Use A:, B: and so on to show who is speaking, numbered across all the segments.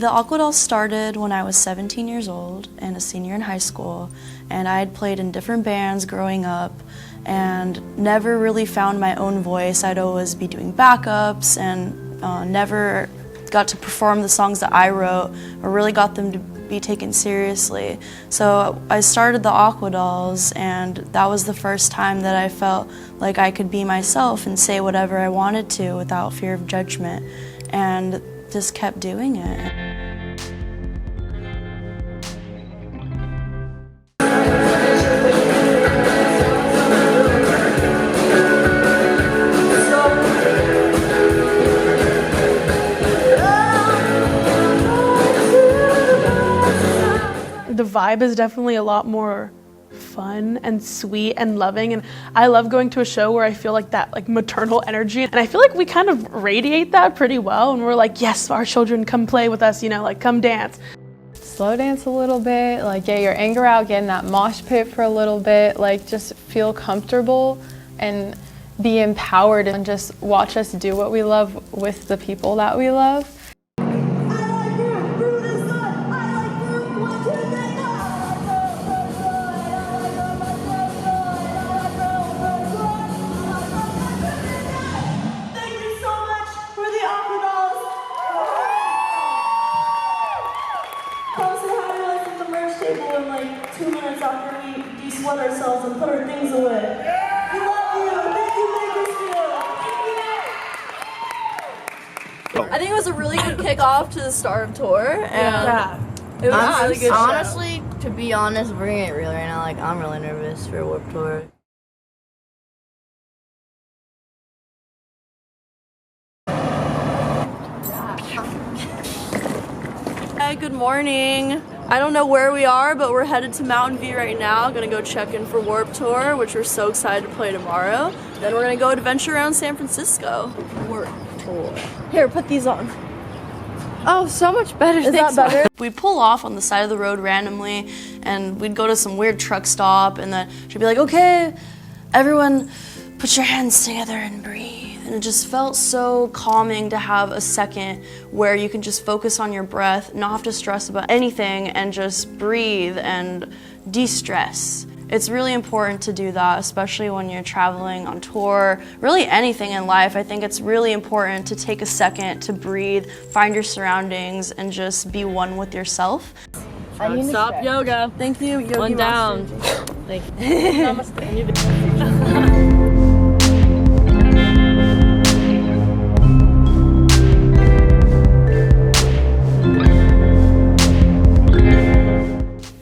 A: The Aquadolls started when I was 17 years old and a senior in high school, and I had played in different bands growing up and never really found my own voice. I'd always be doing backups and never got to perform the songs that I wrote or really got them to be taken seriously. So I started the Aquadolls, and that was the first time that I felt like I could be myself and say whatever I wanted to without fear of judgment, and just kept doing it.
B: The vibe is definitely a lot more fun and sweet and loving, and I love going to a show where I feel like that maternal energy, and I feel like we kind of radiate that pretty well, and we're like, yes, our children, come play with us, come dance.
C: Slow dance a little bit, get your anger out, get in that mosh pit for a little bit, just feel comfortable and be empowered, and just watch us do what we love with the people that we love.
D: Sweat ourselves and put our things away. We love you. Thank you, Bakersfield.
E: I think it was a really good kickoff to the start of tour, and it was a really good
F: honestly,
E: show.
F: To be honest, we're getting it real right now. I'm really nervous for Warped Tour.
E: Hi, good morning. I don't know where we are, but we're headed to Mountain View right now. Gonna go check in for Warped Tour, which we're so excited to play tomorrow. Then we're gonna go adventure around San Francisco. Warped Tour. Here, put these on. Oh, so much better.
A: Is that better? We'd pull off on the side of the road randomly, and we'd go to some weird truck stop, and then she'd be like, okay, everyone put your hands together and breathe. And it just felt so calming to have a second where you can just focus on your breath, not have to stress about anything, and just breathe and de-stress. It's really important to do that, especially when you're traveling on tour, really anything in life. I think it's really important to take a second to breathe, find your surroundings, and just be one with yourself.
E: Stop yoga. Thank you, Yogi
F: One down.
E: Thank you.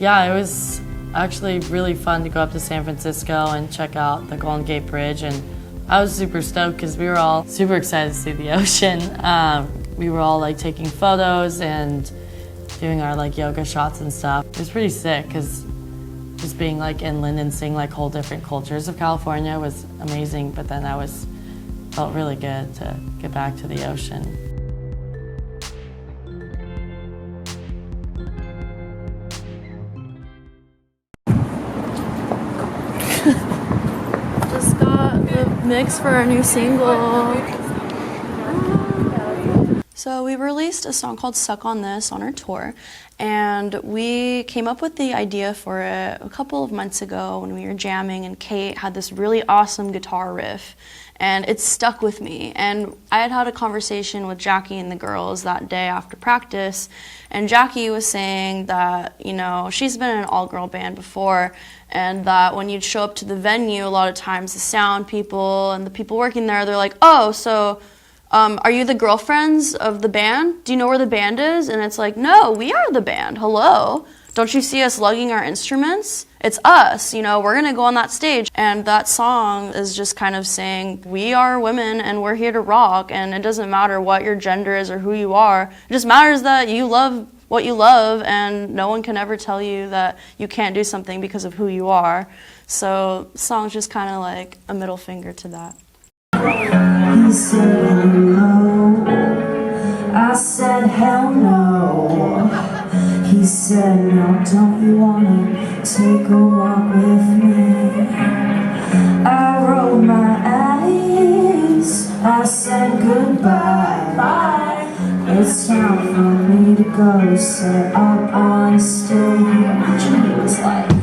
G: Yeah, it was actually really fun to go up to San Francisco and check out the Golden Gate Bridge, and I was super stoked because we were all super excited to see the ocean. We were all taking photos and doing our yoga shots and stuff. It was pretty sick because just being inland and seeing whole different cultures of California was amazing, but then felt really good to get back to the ocean.
E: Just got the mix for our new single.
A: So we released a song called Suck on This on our tour, and we came up with the idea for it a couple of months ago when we were jamming, and Kate had this really awesome guitar riff, and it stuck with me. And I had a conversation with Jackie and the girls that day after practice, and Jackie was saying that, she's been in an all-girl band before, and that when you'd show up to the venue, a lot of times the sound people and the people working there, they're like, oh, so are you the girlfriends of the band? Do you know where the band is? And it's like, no, we are the band. Hello. Don't you see us lugging our instruments? It's us, we're gonna go on that stage. And that song is just kind of saying, we are women and we're here to rock, and it doesn't matter what your gender is or who you are. It just matters that you love what you love, and no one can ever tell you that you can't do something because of who you are. So the song's just kind of like a middle finger to that.
D: He said no. I said hell no. He said no, don't you wanna take a walk with me? I rolled my eyes, I said goodbye.
H: It's time for me to go, set up on stage. Imagine it was like.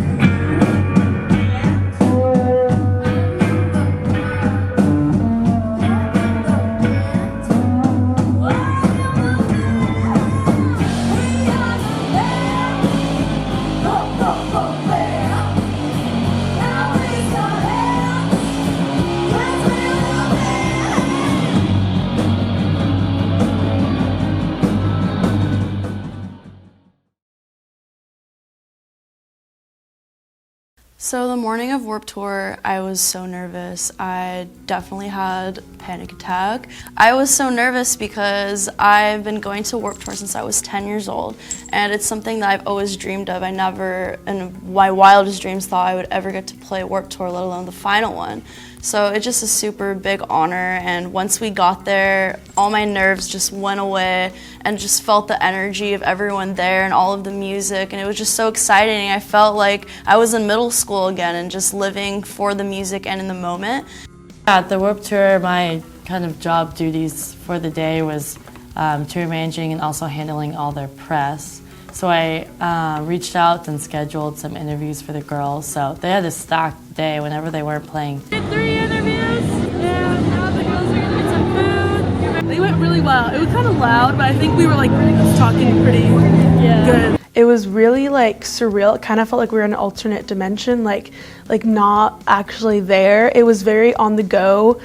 A: So the morning of Warped Tour, I was so nervous. I definitely had a panic attack. I was so nervous because I've been going to Warped Tour since I was 10 years old, and it's something that I've always dreamed of. I never, in my wildest dreams, thought I would ever get to play Warped Tour, let alone the final one. So it's just a super big honor, and once we got there, all my nerves just went away and just felt the energy of everyone there and all of the music, and it was just so exciting. I felt like I was in middle school again and just living for the music and in the moment.
G: At the Warped Tour, my kind of job duties for the day was tour managing and also handling all their press. So I reached out and scheduled some interviews for the girls. So they had a stacked day whenever they weren't playing.
B: Did 3 interviews, and now the girls are gonna get some food. They went really well. It was kind of loud, but I think we were like talking pretty good. It was really like surreal. It kind of felt like we were in an alternate dimension, like not actually there. It was very on the go.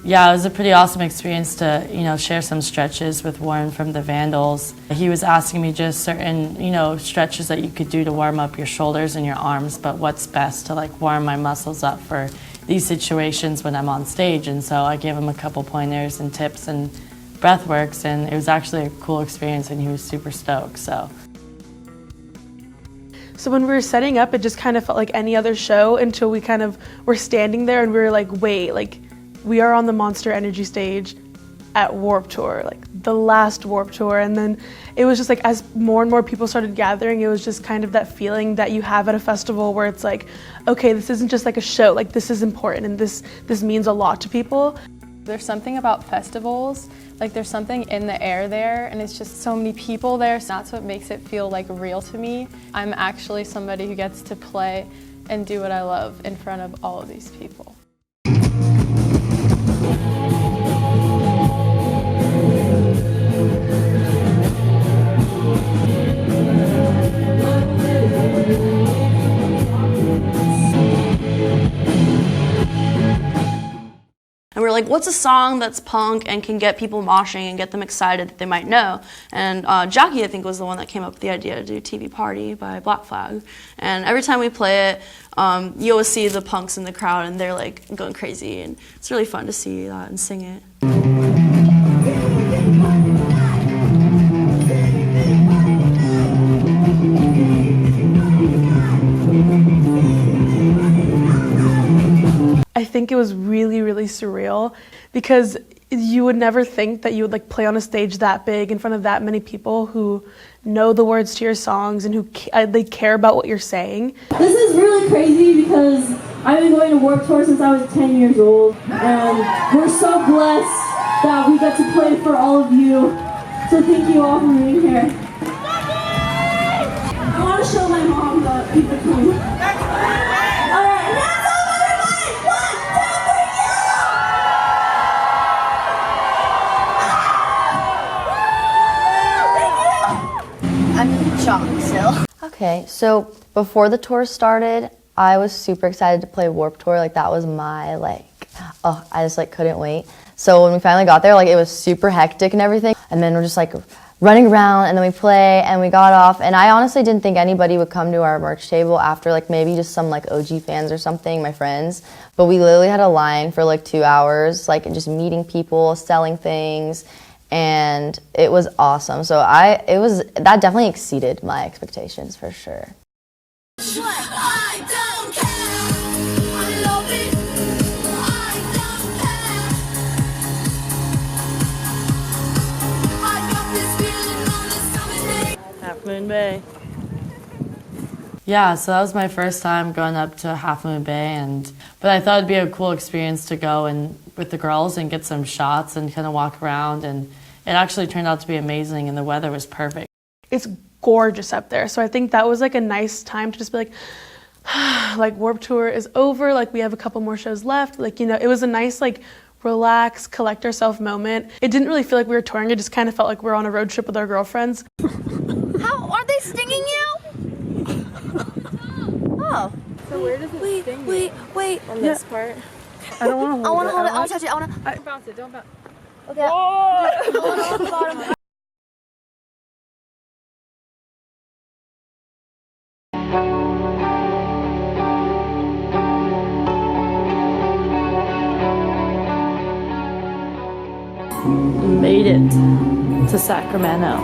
G: Yeah, it was a pretty awesome experience to, share some stretches with Warren from the Vandals. He was asking me just certain, stretches that you could do to warm up your shoulders and your arms, but what's best to like warm my muscles up for these situations when I'm on stage. And so I gave him a couple pointers and tips and breath works, and it was actually a cool experience, and he was super stoked. So
B: when we were setting up, it just kind of felt like any other show until we kind of were standing there and we were like, wait, like, we are on the Monster Energy stage at Warped Tour, like the last Warped Tour. And then it was just like, as more and more people started gathering, it was just kind of that feeling that you have at a festival where it's like, okay, this isn't just like a show, like this is important and this means a lot to people.
C: There's something about festivals, like there's something in the air there, and it's just so many people there. So that's what makes it feel like real to me. I'm actually somebody who gets to play and do what I love in front of all of these people.
A: And we were like, what's a song that's punk and can get people moshing and get them excited that they might know? And Jackie, I think, was the one that came up with the idea to do TV Party by Black Flag. And every time we play it, you always see the punks in the crowd and they're like going crazy. And it's really fun to see that and sing it.
B: I think it was really, really surreal because you would never think that you would like play on a stage that big in front of that many people who know the words to your songs and who they care about what you're saying.
D: This is really crazy because I've been going to Warped Tour since I was 10 years old, and we're so blessed that we get to play for all of you. So thank you all for being here. I want to show my mom that people come.
F: Okay, so before the tour started, I was super excited to play Warped Tour. Like that was my I just couldn't wait. So when we finally got there, it was super hectic and everything. And then we're just running around, and then we play and we got off. And I honestly didn't think anybody would come to our merch table after maybe just some OG fans or something, my friends. But we literally had a line for 2 hours, just meeting people, selling things. And it was awesome. So that definitely exceeded my expectations for sure.
G: Half Moon Bay. Yeah, so that was my first time going up to Half Moon Bay, but I thought it'd be a cool experience to go and with the girls and get some shots and kind of walk around, and it actually turned out to be amazing and the weather was perfect.
B: It's gorgeous up there. So I think that was like a nice time to just be like, like Warped Tour is over, like we have a couple more shows left. Like, you know, it was a nice like relax, collect ourselves moment. It didn't really feel like we were touring, it just kind of felt like we were on a road trip with our girlfriends.
I: How are they stinging you? Oh.
C: So where does it sting you?
I: Wait.
E: On this part.
B: I don't want to
I: I
B: hold
I: want
B: it.
I: to hold it. I want to touch it. I want to.
C: Don't bounce it, don't bounce.
I: Okay. I want to hold the bottom.
E: Made it to Sacramento.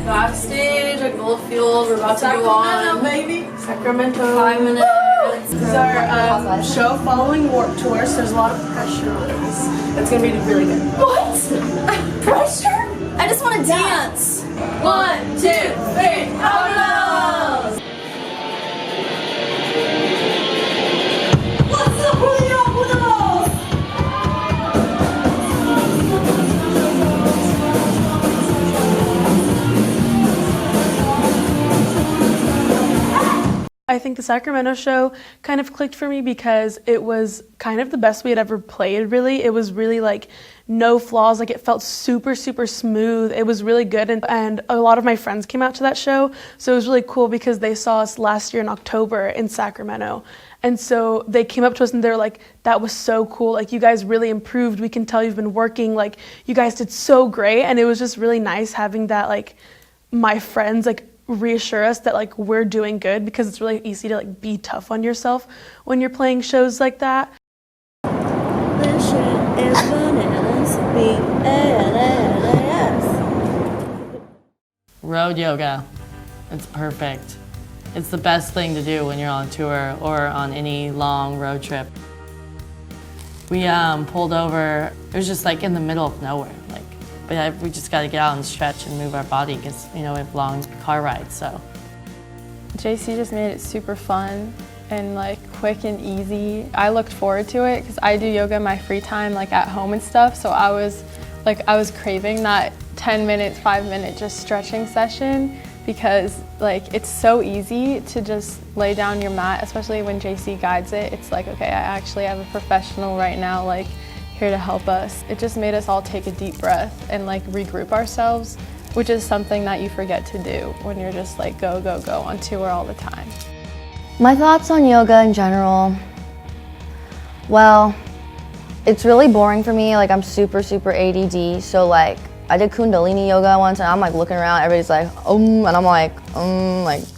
E: Backstage at Goldfield, we're about to go on.
B: baby.
E: Sacramento. 5 minutes.
B: This is our show following Warped Tour, so there's a lot of pressure on us. It's gonna be really good.
I: What? Pressure? I just want to dance.
E: 1, 2, 3, Aquadolls!
I: What's up with the Aquadolls?
B: I think the Sacramento show kind of clicked for me because it was kind of the best we had ever played, really. It was really like no flaws, like it felt super, super smooth. It was really good, and a lot of my friends came out to that show, so it was really cool because they saw us last year in October in Sacramento. And so they came up to us and they were like, that was so cool, like you guys really improved, we can tell you've been working, like you guys did so great. And it was just really nice having that, like my friends like reassure us that like we're doing good, because it's really easy to like be tough on yourself when you're playing shows like that.
E: This shit is bananas. B-A-N-A-N-A-S.
G: Road yoga, it's perfect. It's the best thing to do when you're on tour or on any long road trip. We pulled over, it was just like in the middle of nowhere, like, but we just got to get out and stretch and move our body because, you know, we have long car rides, so.
C: JC just made it super fun and like quick and easy. I looked forward to it because I do yoga in my free time, like at home and stuff, so I was craving that 10 minutes, 5-minute just stretching session, because like it's so easy to just lay down your mat, especially when JC guides it. It's like, okay, I actually have a professional right now, like here to help us. It just made us all take a deep breath and like regroup ourselves, which is something that you forget to do when you're just like go, go, go on tour all the time.
F: My thoughts on yoga in general, well, it's really boring for me. Like I'm super, super ADD, so like I did Kundalini yoga once and I'm like looking around, everybody's like, and I'm like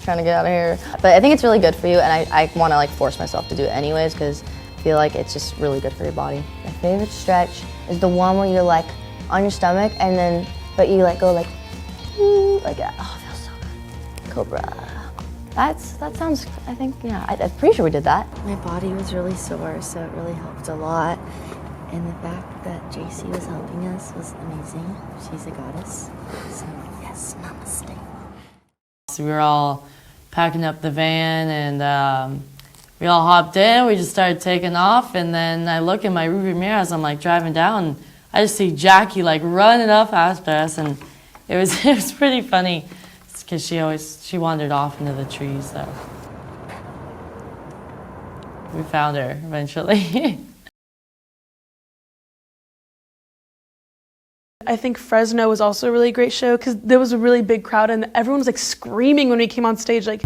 F: trying to get out of here. But I think it's really good for you, and I want to like force myself to do it anyways because I feel like it's just really good for your body. My favorite stretch is the one where you're like on your stomach and then, but you like go like that. Oh, it feels so good. Cobra. That sounds, I think, yeah, I'm pretty sure we did that.
J: My body was really sore, so it really helped a lot. And the fact that JC was helping us was amazing. She's a goddess. So yes, namaste.
G: So we were all packing up the van and we all hopped in, we just started taking off, and then I look in my rearview mirror as I'm like driving down, and I just see Jackie like running up after us, and it was pretty funny because she wandered off into the trees, so we found her eventually.
B: I think Fresno was also a really great show because there was a really big crowd and everyone was like screaming when we came on stage, like.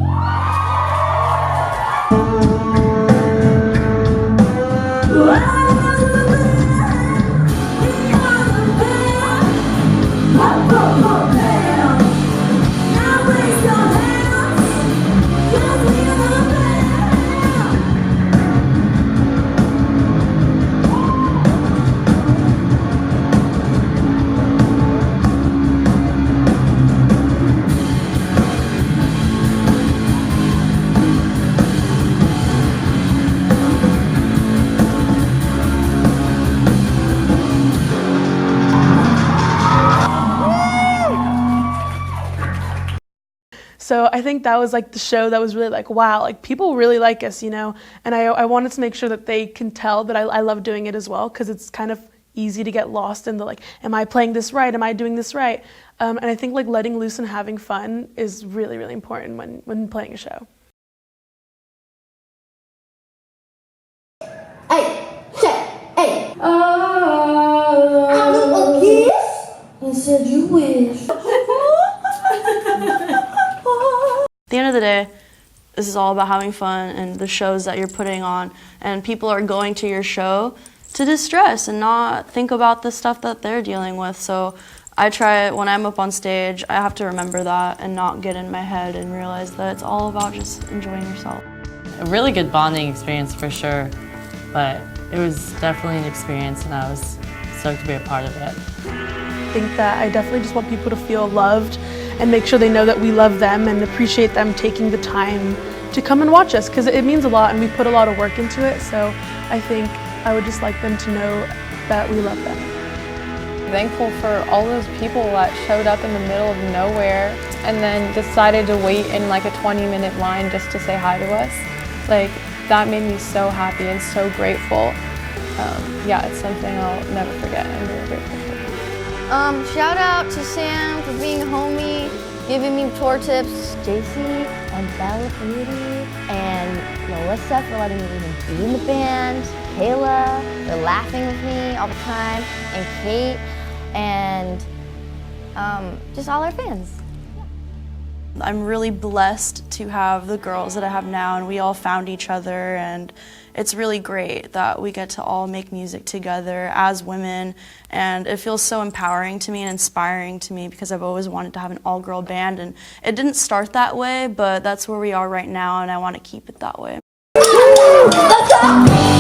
B: So I think that was like the show that was really like, wow, like people really like us, you know? And I wanted to make sure that they can tell that I love doing it as well, because it's kind of easy to get lost in the like, am I playing this right? Am I doing this right? And I think like letting loose and having fun is really, really important when playing a show.
I: Hey, check, hey. A kiss? I said you wish.
A: At the end of the day, this is all about having fun and the shows that you're putting on, and people are going to your show to distress and not think about the stuff that they're dealing with. So I try, when I'm up on stage, I have to remember that and not get in my head and realize that it's all about just enjoying yourself.
G: A really good bonding experience for sure, but it was definitely an experience and I was stoked to be a part of it.
B: I think that I definitely just want people to feel loved and make sure they know that we love them and appreciate them taking the time to come and watch us, because it means a lot and we put a lot of work into it. So I think I would just like them to know that we love them.
C: Thankful for all those people that showed up in the middle of nowhere and then decided to wait in like a 20-minute line just to say hi to us. Like, that made me so happy and so grateful. Yeah, it's something I'll never forget. I'm really grateful for.
F: Shout out to Sam for being a homie, giving me tour tips, JC and Bella Beauty, and Melissa for letting me even be in the band, Keilah for laughing with me all the time, and Kate, and just all our fans.
A: I'm really blessed to have the girls that I have now, and we all found each other, and it's really great that we get to all make music together as women, and it feels so empowering to me and inspiring to me because I've always wanted to have an all-girl band, and it didn't start that way, but that's where we are right now, and I want to keep it that way.
I: Let's go!